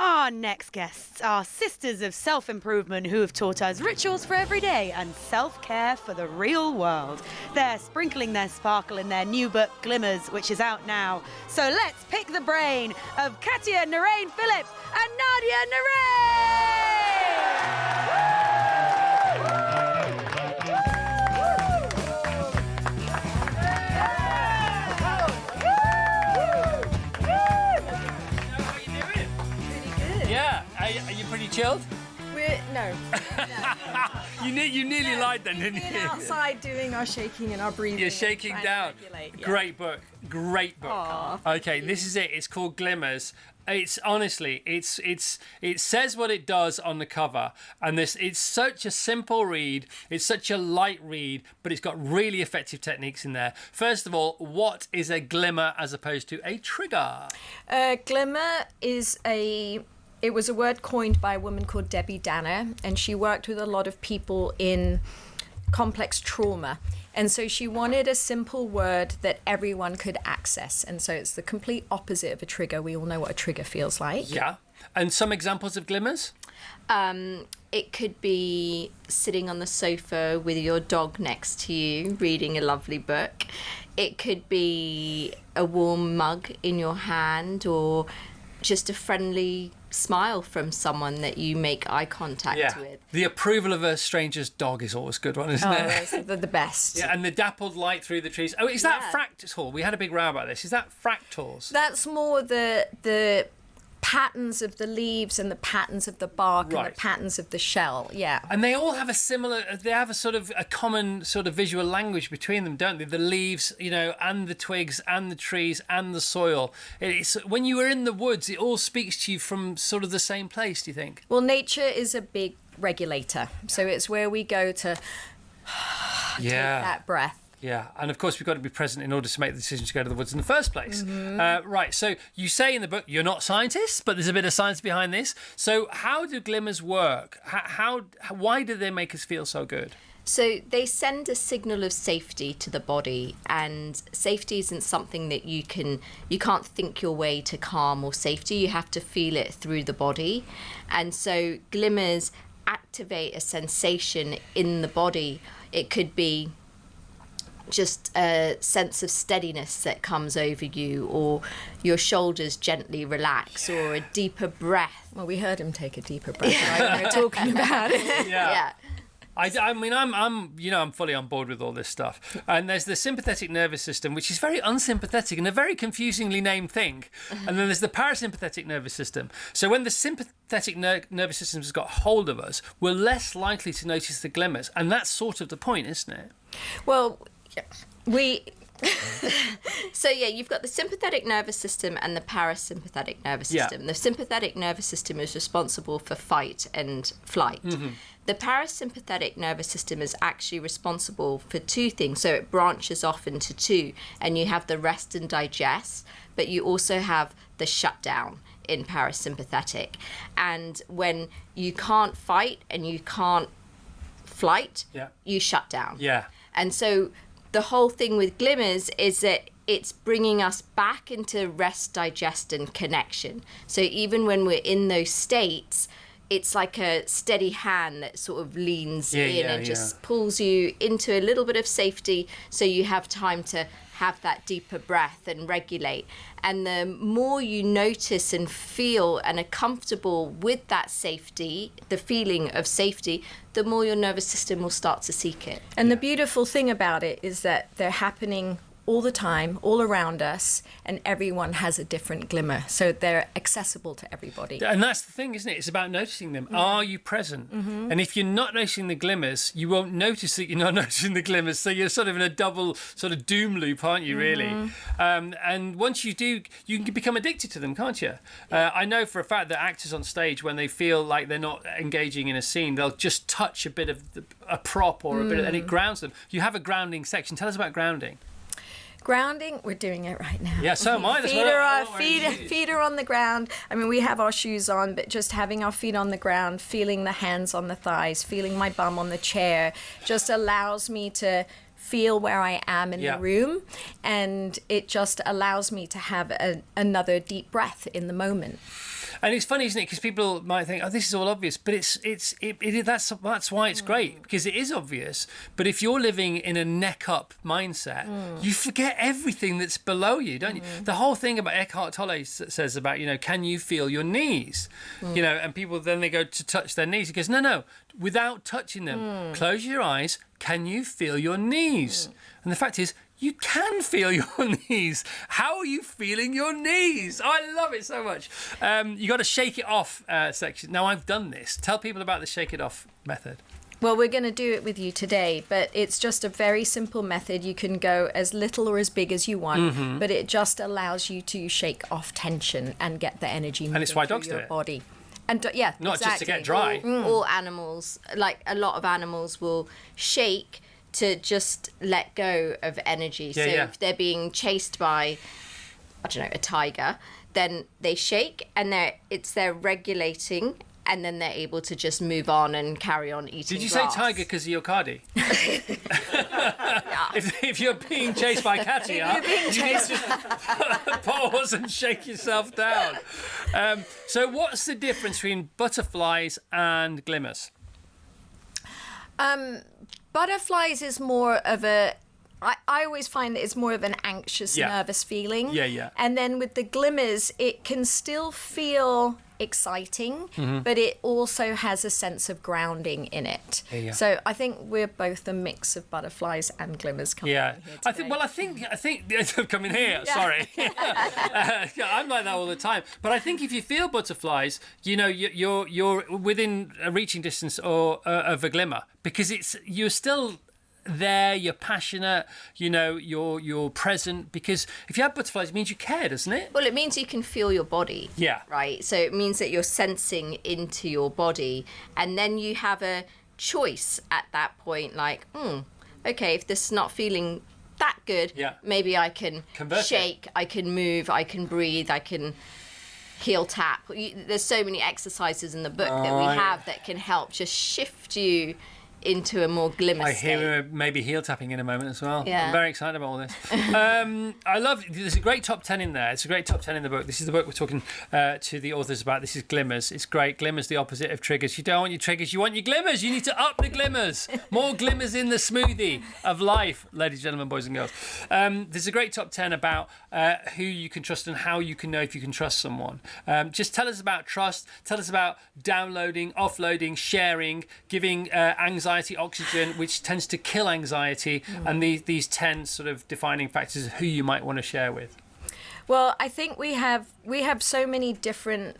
Our next guests are sisters of self-improvement who have taught us rituals for every day and self-care for the real world. They're sprinkling their sparkle in their new book, Glimmers, which is out now. So let's pick the brain of Katia, Narain, Phillips, and Nadia, Yeah, are you pretty chilled? No. You nearly lied then, didn't We're you? outside doing our shaking and our breathing. You're shaking down. Great book. Aww. Okay, this is it. It's called Glimmers. It's honestly, it says what it does on the cover, and it's such a simple read. It's such a light read, but it's got really effective techniques in there. First of all, what is a glimmer as opposed to a trigger? Glimmer is it was a word coined by a woman called Debbie Danner, and she worked with a lot of people in complex trauma. And so she wanted a simple word that everyone could access. And so it's the complete opposite of a trigger. We all know what a trigger feels like. Yeah. And some examples of glimmers? It could be sitting on the sofa with your dog next to you, reading a lovely book. It could be a warm mug in your hand, or just a friendly smile from someone that you make eye contact with. The approval of a stranger's dog is always a good one, isn't it? They're the best. Yeah, and the dappled light through the trees. Oh, is that fractal? We had a big row about this. Is that fractals? That's more the patterns of the leaves and the patterns of the bark and the patterns of the shell. Yeah. And they all have they have a sort of a common sort of visual language between them, don't they? The leaves, and the twigs and the trees and the soil. It's when you are in the woods, it all speaks to you from sort of the same place, do you think? Well, nature is a big regulator. So it's where we go to take that breath. Yeah, and of course we've got to be present in order to make the decision to go to the woods in the first place. Right, so you say in the book you're not scientists, but there's a bit of science behind this. So how do glimmers work? Why do they make us feel so good? So they send a signal of safety to the body, and safety isn't something that you can't think your way to calm or safety. You have to feel it through the body. And so glimmers activate a sensation in the body. It could be just a sense of steadiness that comes over you, or your shoulders gently relax, or a deeper breath. Well, we heard him take a deeper breath right when we were talking about it. Yeah. I mean, I'm fully on board with all this stuff. And there's the sympathetic nervous system, which is very unsympathetic and a very confusingly named thing. And then there's the parasympathetic nervous system. So when the sympathetic nervous system has got hold of us, we're less likely to notice the glimmers. And that's sort of the point, isn't it? Well, So you've got the sympathetic nervous system and the parasympathetic nervous system. The sympathetic nervous system is responsible for fight and flight. The parasympathetic nervous system is actually responsible for two things. So it branches off into two, and you have the rest and digest, but you also have the shutdown in parasympathetic. And when you can't fight and you can't flight, you shut down. Yeah. And so the whole thing with glimmers is that it's bringing us back into rest, digest, and connection. So even when we're in those states, it's like a steady hand that sort of leans in and just pulls you into a little bit of safety, so you have time to have that deeper breath and regulate. And the more you notice and feel and are comfortable with that safety, the feeling of safety, the more your nervous system will start to seek it. And the beautiful thing about it is that they're happening all the time, all around us, and everyone has a different glimmer. So they're accessible to everybody. And that's the thing, isn't it? It's about noticing them. Are you present? And if you're not noticing the glimmers, you won't notice that you're not noticing the glimmers. So you're sort of in a double sort of doom loop, aren't you, really? And once you do, you can become addicted to them, can't you? I know for a fact that actors on stage, when they feel like they're not engaging in a scene, they'll just touch a bit of a prop or a bit of, and it grounds them. You have a grounding section. Tell us about grounding. Grounding, we're doing it right now. Yeah, so am I. Feet are on the ground. I mean, we have our shoes on, but just having our feet on the ground, feeling the hands on the thighs, feeling my bum on the chair, just allows me to feel where I am in the room, and it just allows me to have another deep breath in the moment. And it's funny, isn't it? Because people might think, "Oh, this is all obvious," but that's why it's great, because it is obvious. But if you're living in a neck up mindset, you forget everything that's below you, don't you? The whole thing about Eckhart Tolle says about, can you feel your knees? And people then they go to touch their knees. He goes, no, without touching them, close your eyes. Can you feel your knees? And the fact is, you can feel your knees. How are you feeling your knees? I love it so much. You got to shake it off section. Now, I've done this. Tell people about the shake it off method. Well, we're going to do it with you today, but it's just a very simple method. You can go as little or as big as you want, but it just allows you to shake off tension and get the energy moving it's why through dogs do your it. body. Not just to get dry. All animals, like a lot of animals, will shake to just let go of energy. If they're being chased by, I don't know, a tiger, then they shake and they're regulating, and then they're able to just move on and carry on eating Did you grass. say tiger because of your Cardi? If you're being chased by Katia, you need to pause and shake yourself down. So what's the difference between butterflies and glimmers? Butterflies is more of a... I always find that it's more of an anxious, nervous feeling. Yeah. And then with the glimmers, it can still feel exciting, but it also has a sense of grounding in it. Yeah. So I think we're both a mix of butterflies and glimmers coming in here today. I think coming here. Sorry, I'm like that all the time. But I think if you feel butterflies, you're within a reaching distance of a glimmer, because you're still there, you're passionate, you're present. Because if you have butterflies, it means you care, doesn't it? Well, it means you can feel your body. Yeah. Right? So it means that you're sensing into your body, and then you have a choice at that point, like, okay, if this is not feeling that good, maybe I can shake, I can move, I can breathe, I can heel tap. There's so many exercises in the book that we have that can help just shift you into a more glimmer I state. hear maybe heel tapping in a moment as well. Yeah. I'm very excited about all this. I love, there's a great top 10 in there. It's a great top 10 in the book. This is the book we're talking to the authors about. This is Glimmers. It's great. Glimmers, the opposite of triggers. You don't want your triggers, you want your glimmers. You need to up the glimmers. More glimmers in the smoothie of life, ladies and gentlemen, boys and girls. There's a great top 10 about who you can trust and how you can know if you can trust someone. Just tell us about trust. Tell us about downloading, offloading, sharing, giving anxiety oxygen, which tends to kill anxiety, and these 10 sort of defining factors of who you might want to share with. Well, I think we have so many different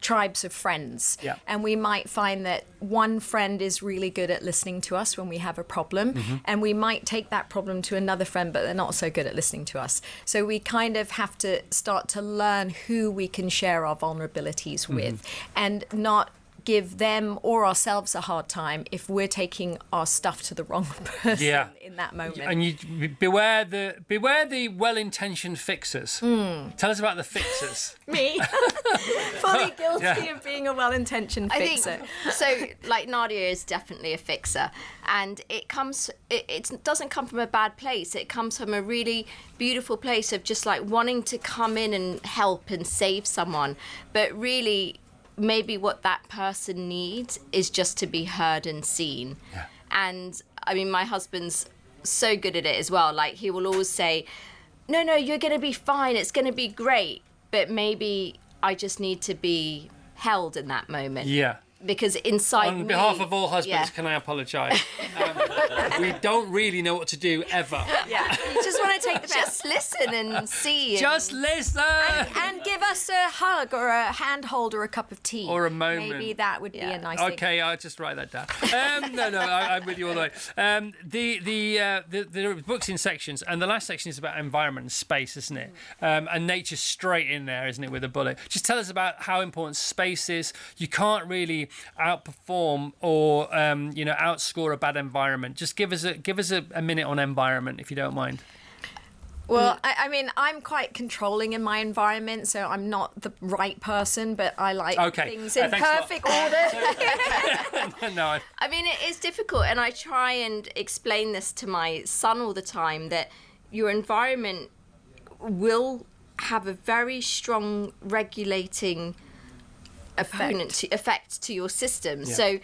tribes of friends, and we might find that one friend is really good at listening to us when we have a problem, and we might take that problem to another friend, but they're not so good at listening to us. So we kind of have to start to learn who we can share our vulnerabilities with, and not give them or ourselves a hard time if we're taking our stuff to the wrong person in that moment. And you beware the well-intentioned fixers. Tell us about the fixers. Me, fully guilty of being a well-intentioned fixer. I think, so, like, Nadia is definitely a fixer, and it doesn't come from a bad place. It comes from a really beautiful place of just like wanting to come in and help and save someone, but really, maybe what that person needs is just to be heard and seen. And I mean, my husband's so good at it as well. Like, he will always say, no, you're going to be fine, it's going to be great, but maybe I just need to be held in that moment. Because inside On behalf of all husbands, can I apologise? We don't really know what to do ever. You just want to take the just listen and see. Just listen! and give us a hug or a handhold or a cup of tea. Or a moment. Maybe that would be a nice thing. Okay, I'll just write that down. I'm with you all the way. The book's in sections, and the last section is about environment and space, isn't it? And nature's straight in there, isn't it, with a bullet. Just tell us about how important space is. You can't really outperform or outscore a bad environment. Just give us a minute on environment, if you don't mind. Well, I mean, I'm quite controlling in my environment, so I'm not the right person, but I like things in perfect order. No. I mean, it is difficult, and I try and explain this to my son all the time, that your environment will have a very strong regulating effect to your system. So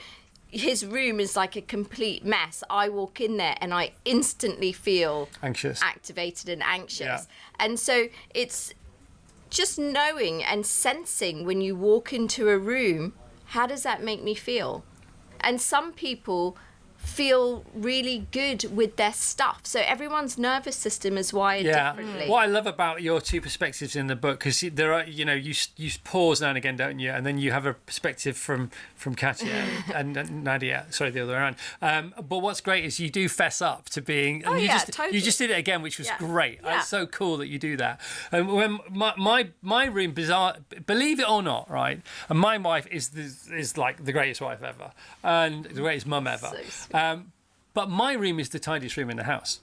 his room is like a complete mess. I walk in there and I instantly feel anxious, activated and anxious. And so it's just knowing and sensing when you walk into a room, how does that make me feel? And some people feel really good with their stuff. So everyone's nervous system is wired differently. What I love about your two perspectives in the book, because there are, you pause now and again, don't you? And then you have a perspective from Katia and Nadia. Sorry, the other way around. But what's great is you do fess up to being. And totally. You just did it again, which was great. Yeah. It's so cool that you do that. And when my room, believe it or not, right? And my wife is like the greatest wife ever, and the greatest mum ever. So sweet. But my room is the tidiest room in the house,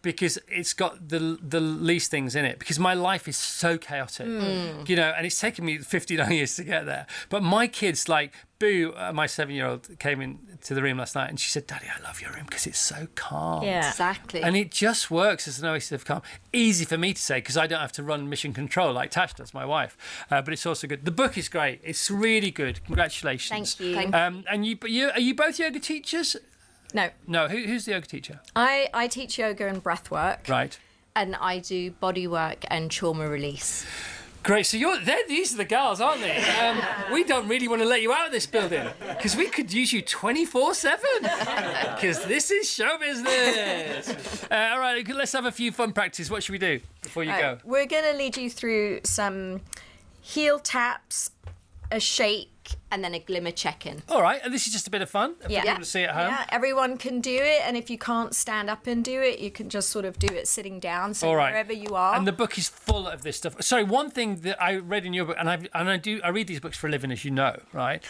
because it's got the least things in it, because my life is so chaotic, and it's taken me 59 years to get there. But my kids, like Boo, my 7-year-old, came into the room last night and she said, "Daddy, I love your room because it's so calm." Yeah. Exactly. And it just works as an oasis of calm. Easy for me to say because I don't have to run mission control like Tash does, my wife. But it's also good. The book is great. It's really good. Congratulations. Thank you. And are you both yoga teachers? No. No. Who's the yoga teacher? I teach yoga and breath work. Right. And I do body work and trauma release. Great. So these are the girls, aren't they? We don't really want to let you out of this building because we could use you 24/7 because this is show business. All right, let's have a few fun practice. What should we do before you go? We're going to lead you through some heel taps, a shake. And then a glimmer check-in. All right, and this is just a bit of fun for people to see at home. Yeah, everyone can do it, and if you can't stand up and do it, you can just sort of do it sitting down. So All right. wherever you are. And the book is full of this stuff. Sorry, one thing that I read in your book, and I read these books for a living, as you know, right?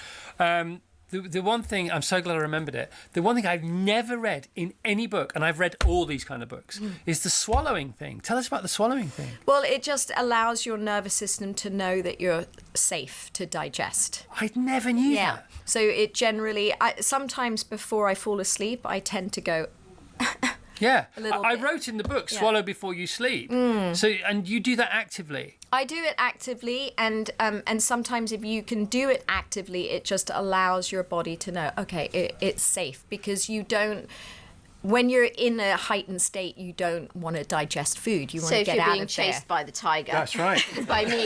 The one thing, I'm so glad I remembered it, the one thing I've never read in any book, and I've read all these kind of books, is the swallowing thing. Tell us about the swallowing thing. Well, it just allows your nervous system to know that you're safe to digest. I never knew that. So it generally, sometimes before I fall asleep, I tend to go... Yeah, little I bit. wrote in the book, swallow before you sleep. So, and you do that actively. I do it actively, and sometimes if you can do it actively, it just allows your body to know, okay, it's safe, because you don't. When you're in a heightened state, you don't want to digest food. You want to get out of there. So if you're being chased by the tiger, that's right. by me,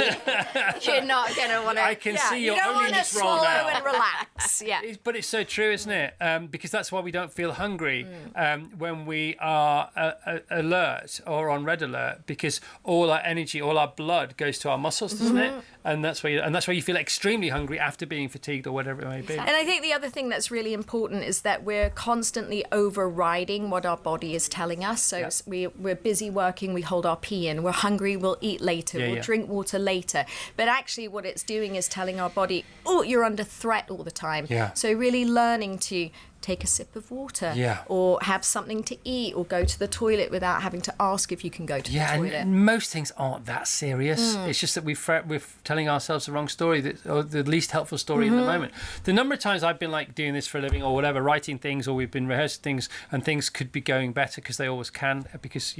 you're not going to want to. I can see your you don't want to onions roll swallow now. and relax. Yeah. But it's so true, isn't it? Because that's why we don't feel hungry when we are alert or on red alert, because all our energy, all our blood goes to our muscles, doesn't it? And that's why you feel extremely hungry after being fatigued or whatever it may be. And I think the other thing that's really important is that we're constantly overriding what our body is telling us. So we're busy working, we hold our pee in. We're hungry, we'll eat later. We'll drink water later. But actually what it's doing is telling our body, oh, you're under threat all the time. Yeah. So really learning to take a sip of water, or have something to eat, or go to the toilet without having to ask if you can go to the toilet. And most things aren't that serious. It's just that we're telling ourselves the wrong story, or the least helpful story in the moment. The number of times I've been like doing this for a living or whatever, writing things, or we've been rehearsing things, and things could be going better, because they always can, because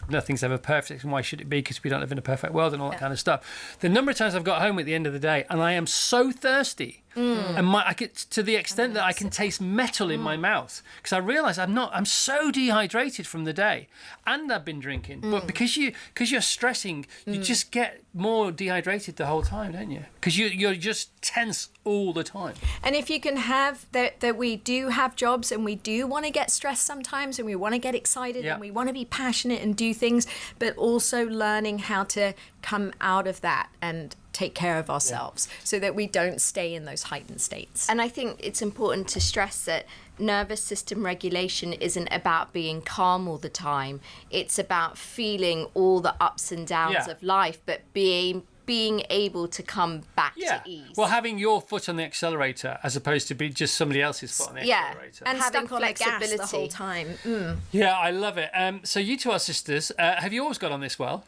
nothing's ever perfect, and why should it be? Because we don't live in a perfect world and all that kind of stuff. The number of times I've got home at the end of the day and I am so thirsty. And I get to the extent that I can taste metal in my mouth, because I realise I'm so dehydrated from the day, and I've been drinking. But because you're stressing, you just get more dehydrated the whole time, don't you? Because you're just tense all the time. And if you can have that we do have jobs, and we do want to get stressed sometimes, and we want to get excited, and we want to be passionate and do things, but also learning how to come out of that and take care of ourselves so that we don't stay in those heightened states. And I think it's important to stress that nervous system regulation isn't about being calm all the time. It's about feeling all the ups and downs of life, but being able to come back to ease. Well, having your foot on the accelerator as opposed to be just somebody else's foot on the accelerator. And having stuck on the gas flexibility the whole time. Yeah, I love it. So you two are sisters. Have you always got on this well?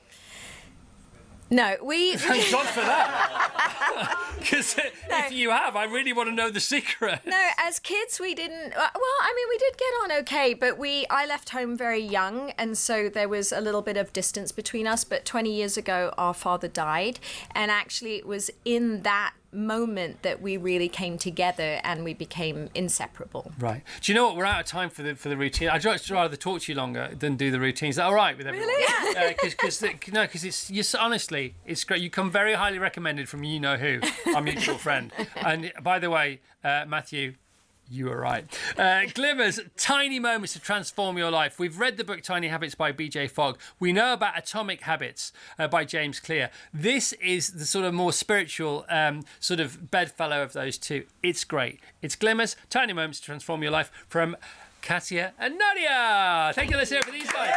No, we... Thank God for that. Because if you have, I really want to know the secret. No, as kids we didn't... Well, I mean, we did get on okay, but I left home very young, and so there was a little bit of distance between us. But 20 years ago, our father died, and actually it was in that moment that we really came together and we became inseparable. Right. Do you know what? We're out of time for the routine. I'd rather talk to you longer than do the routine. Is that all right with everyone? Really? Because it's honestly, it's great. You come very highly recommended from you know who, our mutual friend. And by the way, Matthew, you were right. Glimmers, tiny moments to transform your life. We've read the book Tiny Habits by B.J. Fogg. We know about Atomic Habits by James Clear. This is the sort of more spiritual sort of bedfellow of those two. It's great. It's Glimmers, tiny moments to transform your life from Katia and Nadia. Thank you. Let's hear it for these guys.